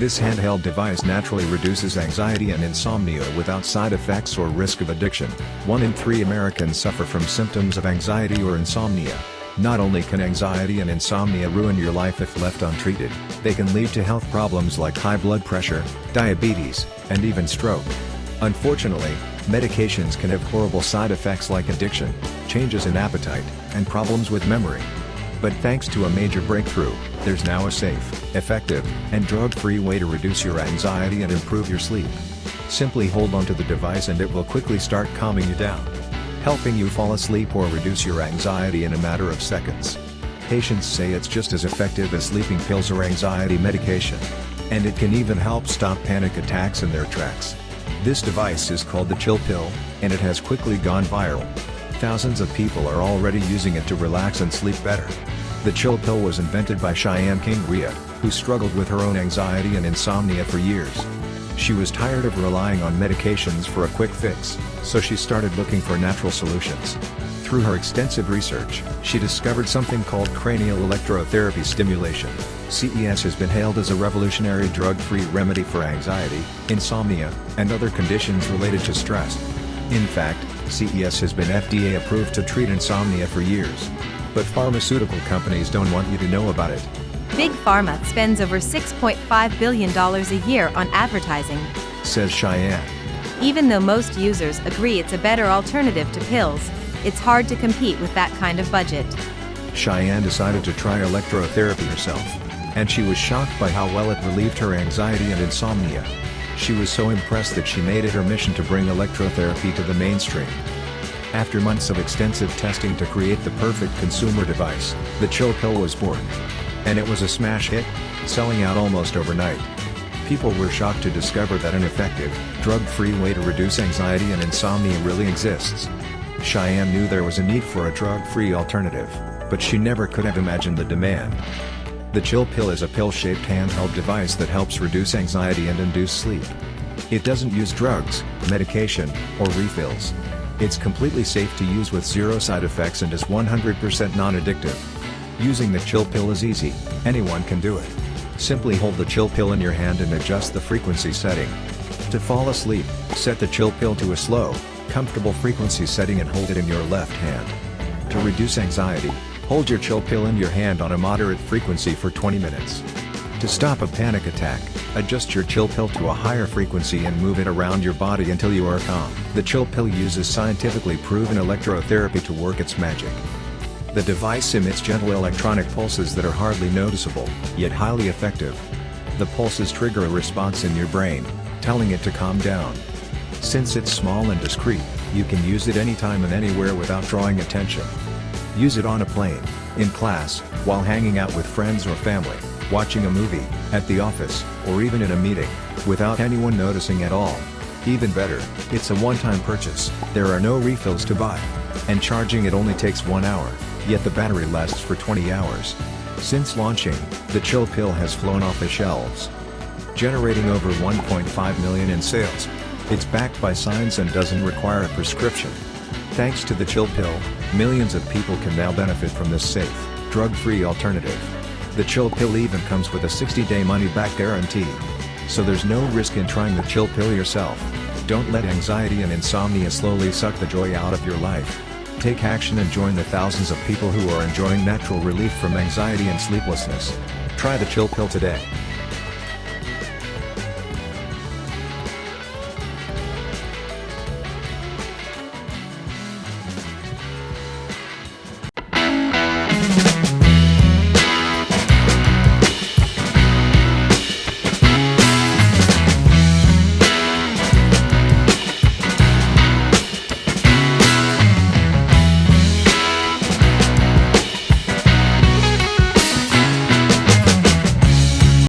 This handheld device naturally reduces anxiety and insomnia without side effects or risk of addiction. 1 in 3 Americans suffer from symptoms of anxiety or insomnia. Not only can anxiety and insomnia ruin your life if left untreated, they can lead to health problems like high blood pressure, diabetes, and even stroke. Unfortunately, medications can have horrible side effects like addiction, changes in appetite, and problems with memory. But thanks to a major breakthrough, there's now a safe, effective, and drug-free way to reduce your anxiety and improve your sleep. Simply hold onto the device and it will quickly start calming you down, helping you fall asleep or reduce your anxiety in a matter of seconds. Patients say it's just as effective as sleeping pills or anxiety medication. And it can even help stop panic attacks in their tracks. This device is called the Chill Pill, and it has quickly gone viral. Thousands of people are already using it to relax and sleep better. The Chill Pill was invented by Cheyenne King Rhea, who struggled with her own anxiety and insomnia for years. She was tired of relying on medications for a quick fix, so she started looking for natural solutions. Through her extensive research, she discovered something called cranial electrotherapy stimulation. CES has been hailed as a revolutionary drug-free remedy for anxiety, insomnia, and other conditions related to stress. In fact, CES has been FDA approved to treat insomnia for years. But pharmaceutical companies don't want you to know about it. Big Pharma spends over $6.5 billion a year on advertising, says Cheyenne. Even though most users agree it's a better alternative to pills, it's hard to compete with that kind of budget. Cheyenne decided to try electrotherapy herself, and she was shocked by how well it relieved her anxiety and insomnia. She was so impressed that she made it her mission to bring electrotherapy to the mainstream. After months of extensive testing to create the perfect consumer device, the Chill Pill was born. And it was a smash hit, selling out almost overnight. People were shocked to discover that an effective, drug-free way to reduce anxiety and insomnia really exists. Cheyenne knew there was a need for a drug-free alternative, but she never could have imagined the demand. The Chill Pill is a pill-shaped handheld device that helps reduce anxiety and induce sleep. It doesn't use drugs, medication, or refills. It's completely safe to use with zero side effects and is 100% non-addictive. Using the Chill Pill is easy, anyone can do it. Simply hold the Chill Pill in your hand and adjust the frequency setting. To fall asleep, set the Chill Pill to a slow, comfortable frequency setting and hold it in your left hand. To reduce anxiety, hold your Chill Pill in your hand on a moderate frequency for 20 minutes. To stop a panic attack, adjust your Chill Pill to a higher frequency and move it around your body until you are calm. The Chill Pill uses scientifically proven electrotherapy to work its magic. The device emits gentle electronic pulses that are hardly noticeable, yet highly effective. The pulses trigger a response in your brain, telling it to calm down. Since it's small and discreet, you can use it anytime and anywhere without drawing attention. Use it on a plane, in class, while hanging out with friends or family, watching a movie, at the office, or even in a meeting, without anyone noticing at all. Even better, it's a one-time purchase, there are no refills to buy. And charging it only takes 1 hour, yet the battery lasts for 20 hours. Since launching, the Chill Pill has flown off the shelves, generating over 1.5 million in sales. It's backed by science and doesn't require a prescription. Thanks to the Chill Pill, millions of people can now benefit from this safe, drug-free alternative. The Chill Pill even comes with a 60-day money-back guarantee. So there's no risk in trying the Chill Pill yourself. Don't let anxiety and insomnia slowly suck the joy out of your life. Take action and join the thousands of people who are enjoying natural relief from anxiety and sleeplessness. Try the Chill Pill today.